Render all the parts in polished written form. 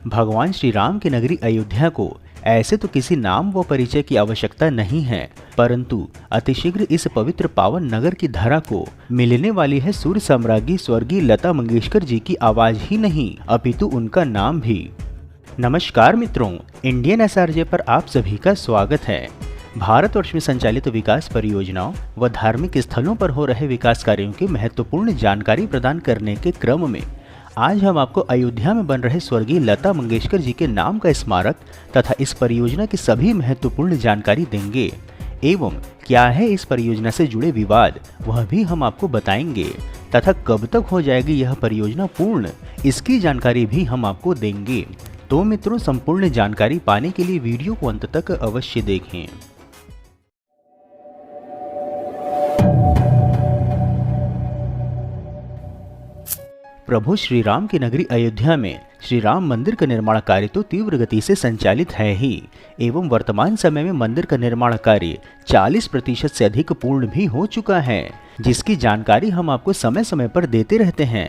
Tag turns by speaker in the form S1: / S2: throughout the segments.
S1: भगवान श्री राम की नगरी अयोध्या को ऐसे तो किसी नाम व परिचय की आवश्यकता नहीं है, परंतु अतिशीघ्र इस पवित्र पावन नगर की धरा को मिलने वाली है सूर्य साम्राज्ञी स्वर्गीय लता मंगेशकर जी की आवाज ही नहीं अपितु उनका नाम भी। नमस्कार मित्रों, इंडियन एसआरजे पर आप सभी का स्वागत है। भारतवर्ष में संचालित विकास परियोजनाओं व धार्मिक स्थलों पर हो रहे विकास कार्यों की महत्वपूर्ण जानकारी प्रदान करने के क्रम में आज हम आपको अयोध्या में बन रहे स्वर्गीय लता मंगेशकर जी के नाम का स्मारक तथा इस परियोजना की सभी महत्वपूर्ण जानकारी देंगे एवं क्या है इस परियोजना से जुड़े विवाद वह भी हम आपको बताएंगे तथा कब तक हो जाएगी यह परियोजना पूर्ण, इसकी जानकारी भी हम आपको देंगे। तो मित्रों, संपूर्ण जानकारी पाने के लिए वीडियो को अंत तक अवश्य देखें। प्रभु श्री राम की नगरी अयोध्या में श्री राम मंदिर का निर्माण कार्य तो तीव्र गति से संचालित है ही एवं वर्तमान समय में मंदिर का निर्माण कार्य 40% से अधिक पूर्ण भी हो चुका है, जिसकी जानकारी हम आपको समय समय पर देते रहते हैं।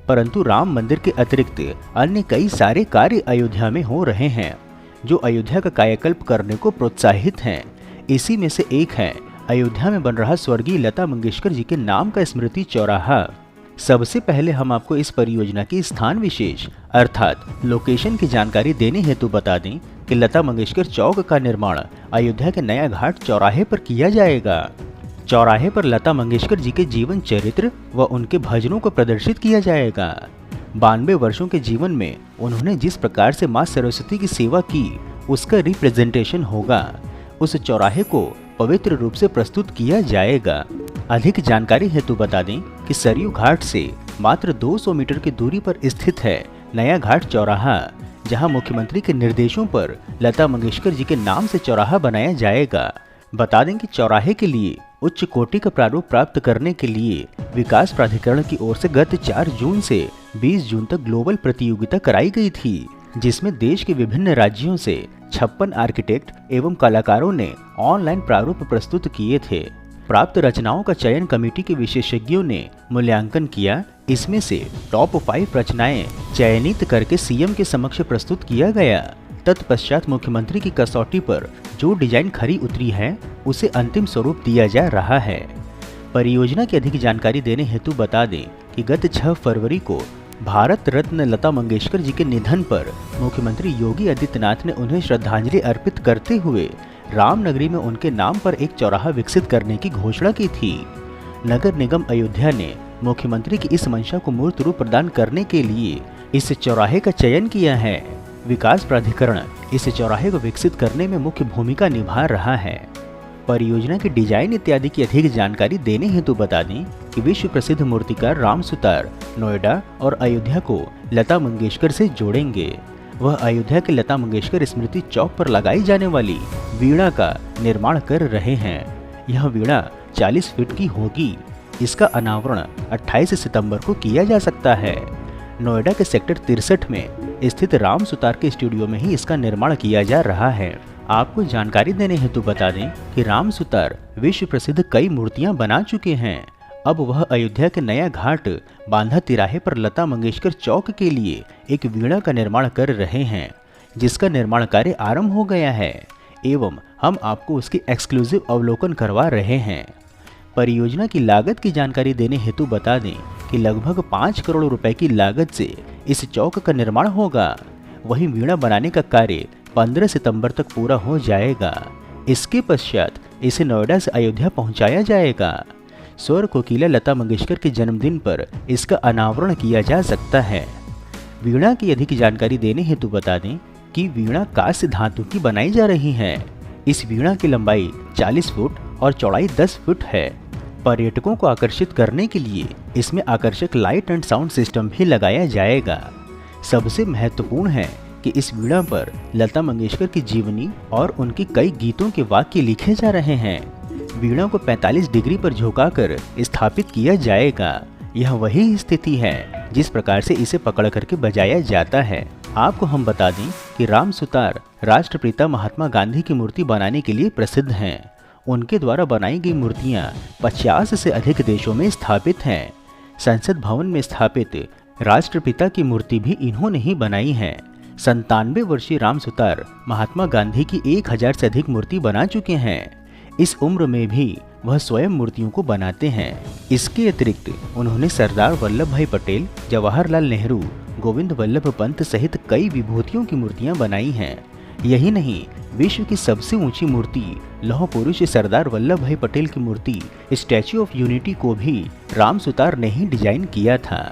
S1: परंतु राम मंदिर के अतिरिक्त अन्य कई सारे कार्य अयोध्या में हो रहे हैं जो अयोध्या का कायाकल्प करने को प्रोत्साहित हैं। इसी में से एक है अयोध्या में बन रहा स्वर्गीय लता मंगेशकर जी के नाम का स्मृति चौराहा। सबसे पहले हम आपको इस परियोजना की स्थान विशेष अर्थात लोकेशन की जानकारी देने हेतु बता दें कि लता मंगेशकर चौक का निर्माण अयोध्या के नया घाट चौराहे पर किया जाएगा। चौराहे पर लता मंगेशकर जी के जीवन चरित्र व उनके भजनों को प्रदर्शित किया जाएगा। 92 वर्षों के जीवन में उन्होंने जिस प्रकार से माँ सरस्वती की सेवा की उसका रिप्रेजेंटेशन होगा। उस चौराहे को पवित्र रूप से प्रस्तुत किया जाएगा। अधिक जानकारी हेतु बता दें कि सरयू घाट से मात्र 200 मीटर की दूरी पर स्थित है नया घाट चौराहा, जहां मुख्यमंत्री के निर्देशों पर लता मंगेशकर जी के नाम से चौराहा बनाया जाएगा। बता दें कि चौराहे के लिए उच्च कोटि का प्रारूप प्राप्त करने के लिए विकास प्राधिकरण की ओर से गत 4 जून से 20 जून तक ग्लोबल प्रतियोगिता कराई गई थी, जिसमें देश के विभिन्न राज्यों से 56 आर्किटेक्ट एवं कलाकारों ने ऑनलाइन प्रारूप प्रस्तुत किए थे। प्राप्त रचनाओं का चयन कमेटी के विशेषज्ञों ने मूल्यांकन किया। इसमें से टॉप 5 रचनाएं चयनित करके सीएम के समक्ष प्रस्तुत किया गया। तत्पश्चात मुख्यमंत्री की कसौटी पर जो डिजाइन खरी उतरी है उसे अंतिम स्वरूप दिया जा रहा है। परियोजना की अधिक जानकारी देने हेतु बता दें कि गत 6 फरवरी को भारत रत्न लता मंगेशकर जी के निधन पर मुख्यमंत्री योगी आदित्यनाथ ने उन्हें श्रद्धांजलि अर्पित करते हुए रामनगरी में उनके नाम पर एक चौराहा विकसित करने की घोषणा की थी। नगर निगम अयोध्या ने मुख्यमंत्री की इस मंशा को मूर्त रूप प्रदान करने के लिए इस चौराहे का चयन किया है। विकास प्राधिकरण इस चौराहे को विकसित करने में मुख्य भूमिका निभा रहा है। परियोजना की डिजाइन इत्यादि की अधिक जानकारी देने हेतु बता दें कि विश्व प्रसिद्ध मूर्तिकार राम सुतार नोएडा और अयोध्या को लता मंगेशकर से जोड़ेंगे। वह अयोध्या के लता मंगेशकर स्मृति चौक पर लगाई जाने वाली वीणा का निर्माण कर रहे हैं। यह वीणा 40 फीट की होगी। इसका अनावरण 28 सितंबर को किया जा सकता है। नोएडा के सेक्टर 63 में स्थित राम सुतार के स्टूडियो में ही इसका निर्माण किया जा रहा है। आपको जानकारी देने हेतु बता दें कि राम सुतार विश्व प्रसिद्ध कई मूर्तियां बना चुके हैं। अब वह अयोध्या के नया घाट बांधा तिराहे पर लता मंगेशकर चौक के लिए एक वीणा का निर्माण कर रहे हैं, जिसका निर्माण कार्य आरंभ हो गया है एवं हम आपको उसकी एक्सक्लूसिव अवलोकन करवा रहे हैं। परियोजना की लागत की जानकारी देने हेतु बता दें कि लगभग 5 करोड़ रुपए की लागत से इस चौक का निर्माण होगा। वहीं वीणा बनाने का कार्य 15 सितंबर तक पूरा हो जाएगा। इसके पश्चात इसे नोएडा से अयोध्या पहुंचाया जाएगा। स्वर कोकिला लता मंगेशकर के जन्मदिन पर इसका अनावरण किया जा सकता है। वीणा की अधिक जानकारी देने हेतु बता दें कि वीणा कांस्य धातु की बनाई जा रही है। इस वीणा की लंबाई 40 फुट और चौड़ाई 10 फुट है। पर्यटकों को आकर्षित करने के लिए इसमें आकर्षक लाइट एंड साउंड सिस्टम भी लगाया जाएगा। सबसे महत्वपूर्ण है कि इस वीणा पर लता मंगेशकर की जीवनी और उनकी कई गीतों के वाक्य लिखे जा रहे हैं। वीणा को 45 डिग्री पर झुकाकर स्थापित किया जाएगा। यह वही स्थिति है जिस प्रकार से इसे पकड़ करके बजाया जाता है। आपको हम बता दें कि राम सुतार राष्ट्रपिता महात्मा गांधी की मूर्ति बनाने के लिए प्रसिद्ध हैं। उनके द्वारा बनाई गई मूर्तियां 50 से अधिक देशों में स्थापित हैं। संसद भवन में स्थापित राष्ट्रपिता की मूर्ति भी इन्होंने ही बनाई है। 97 वर्षीय राम सुतार महात्मा गांधी की 1000 से अधिक मूर्ति बना चुके हैं। इस उम्र में भी वह स्वयं मूर्तियों को बनाते हैं। इसके अतिरिक्त उन्होंने सरदार वल्लभ भाई पटेल, जवाहरलाल नेहरू, गोविंद वल्लभ पंत सहित कई विभूतियों की मूर्तियां बनाई हैं। यही नहीं, विश्व की सबसे ऊंची मूर्ति लौह पुरुष सरदार वल्लभ भाई पटेल की मूर्ति स्टैच्यू ऑफ यूनिटी को भी राम सुतार ने ही डिजाइन किया था।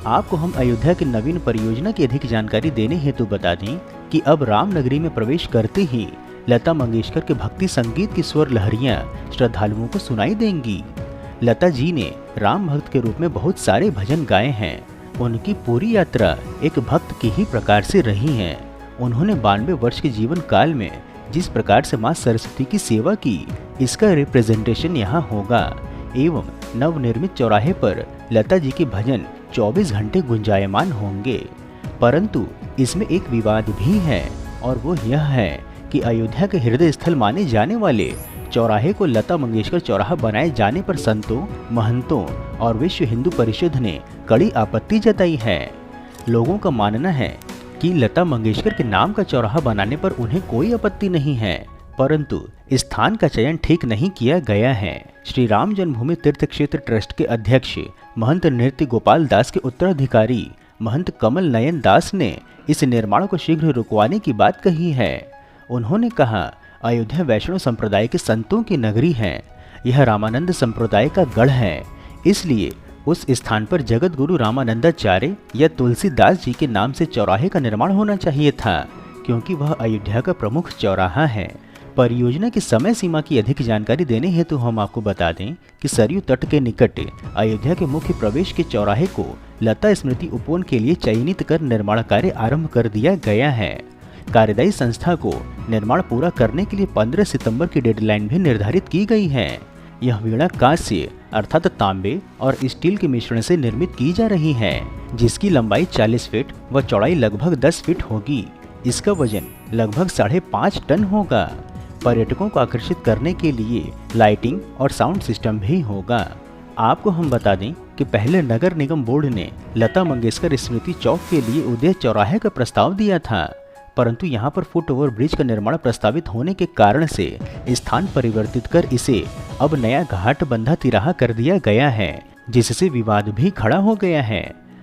S1: आपको हम अयोध्या की नवीन परियोजना की अधिक जानकारी देने हेतु बता दें कि अब रामनगरी में प्रवेश करते ही लता मंगेशकर के भक्ति संगीत की स्वर लहरियां श्रद्धालुओं को सुनाई देंगी। लता जी ने राम भक्त के रूप में बहुत सारे भजन गाए हैं। उनकी पूरी यात्रा एक भक्त की ही प्रकार से रही है। उन्होंने 92 वर्ष के जीवन काल में जिस प्रकार से मां सरस्वती की सेवा की, इसका रिप्रेजेंटेशन यहाँ होगा। एवं नवनिर्मित चौराहे पर लता जी के भजन 24 घंटे गुंजायमान होंगे। परंतु इसमें एक विवाद भी है, और वो यह है कि अयोध्या के हृदय स्थल माने जाने वाले चौराहे को लता मंगेशकर चौराहा बनाए जाने पर संतों, महंतों और विश्व हिंदू परिषद ने कड़ी आपत्ति जताई है। लोगों का मानना है कि लता मंगेशकर के नाम का चौराहा बनाने पर उन्हें कोई आपत्ति नहीं है, परंतु स्थान का चयन ठीक नहीं किया गया है। श्री राम जन्मभूमि तीर्थ क्षेत्र ट्रस्ट के अध्यक्ष महंत नृत्य गोपाल दास के उत्तराधिकारी महंत कमल नयन दास ने इस निर्माण को शीघ्र रुकवाने की बात कही है। उन्होंने कहा, अयोध्या वैष्णव संप्रदाय के संतों की नगरी है। यह रामानंद संप्रदाय का गढ़ है, इसलिए उस स्थान पर जगत गुरु रामानंदाचार्य या तुलसीदास जी के नाम से चौराहे का निर्माण होना चाहिए था, क्योंकि वह अयोध्या का प्रमुख चौराहा है। परियोजना की समय सीमा की अधिक जानकारी देने हेतु हम आपको बता दें कि सरयू तट के निकट अयोध्या के मुख्य प्रवेश के चौराहे को लता स्मृति उपवन के लिए चयनित कर निर्माण कार्य आरंभ कर दिया गया है। कार्यदायी संस्था को निर्माण पूरा करने के लिए 15 सितंबर की डेडलाइन भी निर्धारित की गई है। यह वीणा कांस्य अर्थात तांबे और स्टील के मिश्रण से निर्मित की जा रही है, जिसकी लंबाई 40 फीट व चौड़ाई लगभग 10 फीट होगी। इसका वजन लगभग 5.5 टन होगा। पर्यटकों को आकर्षित करने के लिए लाइटिंग और साउंड सिस्टम भी होगा। आपको हम बता दें कि पहले नगर निगम बोर्ड ने लता मंगेशकर स्मृति चौक के लिए उदय चौराहे का प्रस्ताव दिया था, परंतु यहाँ पर फुट ओवर ब्रिज का निर्माण प्रस्तावित होने के कारण से स्थान परिवर्तित कर इसे अब नया घाट बंधा तिराहा कर दिया गया है, जिससे विवाद भी खड़ा हो गया है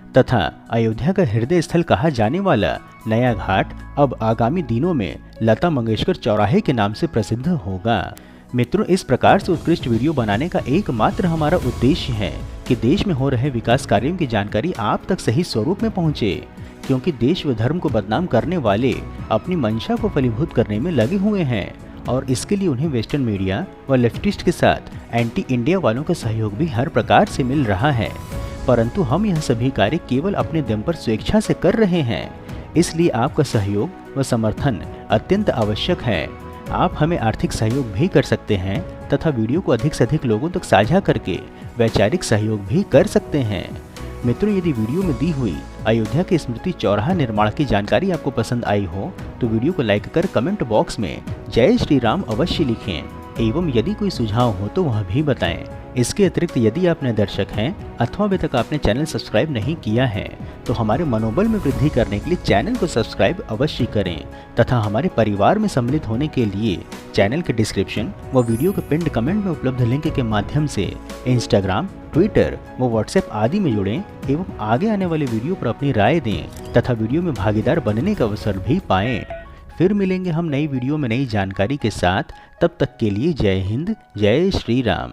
S1: तथा अयोध्या का हृदय स्थल कहा जाने वाला नया घाट अब आगामी दिनों में लता मंगेशकर चौराहे के नाम से प्रसिद्ध होगा। मित्रों, इस प्रकार से उत्कृष्ट वीडियो बनाने का एकमात्र हमारा उद्देश्य है कि देश में हो रहे विकास कार्यों की जानकारी आप तक सही स्वरूप में पहुंचे, क्योंकि देश व धर्म को बदनाम करने वाले अपनी मंशा को फलीभूत करने में लगे हुए हैं और इसके लिए उन्हें वेस्टर्न मीडिया व लेफ्टिस्ट के साथ एंटी इंडिया वालों का सहयोग भी हर प्रकार से मिल रहा है। परंतु हम यह सभी कार्य केवल अपने दम पर स्वेच्छा से कर रहे हैं, इसलिए आपका सहयोग व समर्थन अत्यंत आवश्यक है। आप हमें आर्थिक सहयोग भी कर सकते हैं तथा वीडियो को अधिक से अधिक लोगों तक साझा करके वैचारिक सहयोग भी कर सकते हैं। मित्रों, यदि वीडियो में दी हुई अयोध्या के स्मृति चौराहा निर्माण की जानकारी आपको पसंद आई हो तो वीडियो को लाइक कर कमेंट बॉक्स में जय श्री राम अवश्य लिखें एवं यदि कोई सुझाव हो तो वह भी बताएं। इसके अतिरिक्त यदि आप नए दर्शक हैं अथवा अभी तक आपने चैनल सब्सक्राइब नहीं किया है तो हमारे मनोबल में वृद्धि करने के लिए चैनल को सब्सक्राइब अवश्य करें तथा हमारे परिवार में सम्मिलित होने के लिए चैनल के डिस्क्रिप्शन व वीडियो के पिन्ड कमेंट में उपलब्ध लिंक के माध्यम से इंस्टाग्राम, ट्विटर व व्हाट्सएप आदि में जुड़ें एवं आगे आने वाले वीडियो पर अपनी राय दें तथा वीडियो में भागीदार बनने का अवसर भी पाएं। फिर मिलेंगे हम नई वीडियो में नई जानकारी के साथ। तब तक के लिए जय हिंद, जय श्री राम।